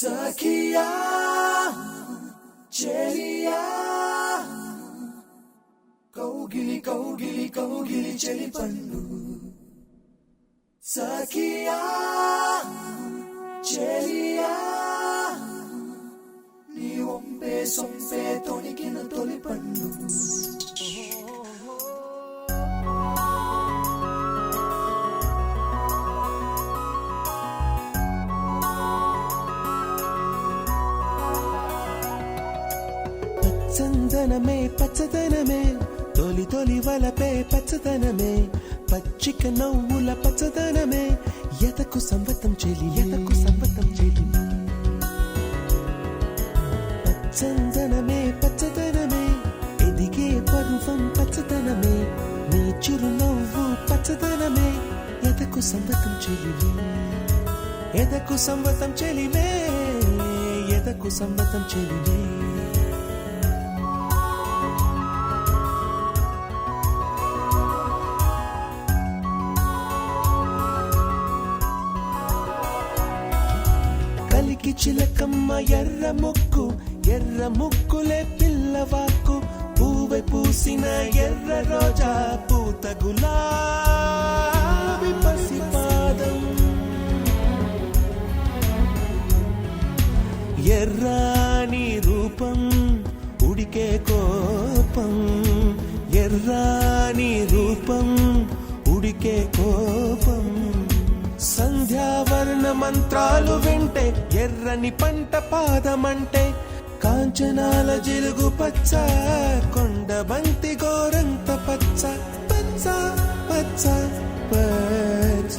సఖియా చెలియా కౌగిలి కౌగిలి కౌగిలి చెలి పండు సఖియా చెలియా నీ ఒంపే సొంపే తొణికిన తొలి పండు చందనమే పచ్చదనమే తొలి తొలి వలపే పచ్చదనమే పచ్చిక నవ్వుల పచ్చదనమే ఎతకు సంవతం చెలి ఎతకు సంవతం చెలి చందనమే పచ్చదనమే ఎదిగే పరువం పచ్చదనమే నీ చిరునవ్వు పచ్చదనమే ఎతకు సంవతం చెలివే ఎదకు సంవతం చెలివే ఎదకు సంవతం చెలివే కలికి చిలకమ్మ ఎర్ర ముక్కులే పిల్లవాకు పూవె పూసిన ఎర్ర రోజా పూత గులాబీ పసిపాదం ఎర్రాని రూపం ఉడికే కోపం ఎర్రాని రూపం ఉడికే కోపం సంధ్యావర్ణ మంత్రాలు వింటే ఎర్రని పంట పాదమంటే కాంచనాల జిలుగు పచ్చ కొండ బంతి గోరంత పచ్చ పచ్చ పచ్చ పచ్చ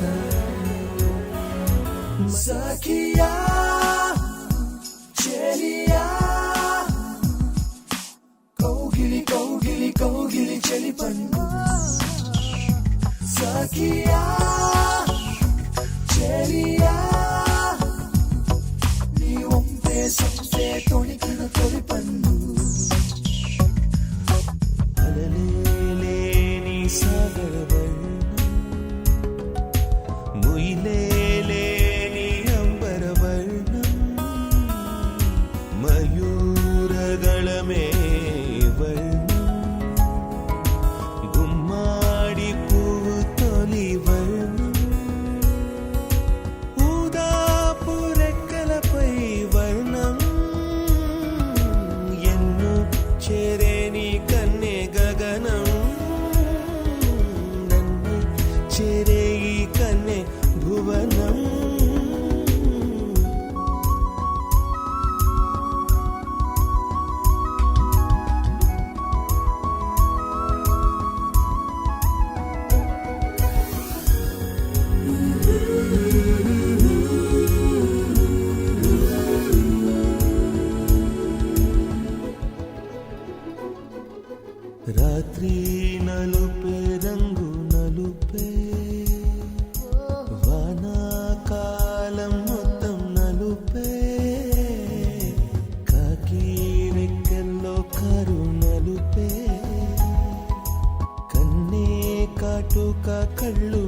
సఖియా చెలియా కౌగిలి కౌగిలి కౌగిలి చెలి పండు సఖియా చెలియా నీ ఒంపే సొంపే తొణికిన తొలి పండు అలలేని సాగర వర్ణం ముయిలేని అంబర వర్ణం మయూరగళమే వర్ణం గుమ్మాడి పువ్వు తొలి వర్ణం చేరేని కన్నే గగనం నన్ను చేరే ఈ కన్నే భువనం రాత్రి నలుపే రంగు నలుపే వానాకాలం మొత్తం నలుపే కాకి రెక్కల్లో కారు నలుపే కన్నే కాటుక కళ్ళు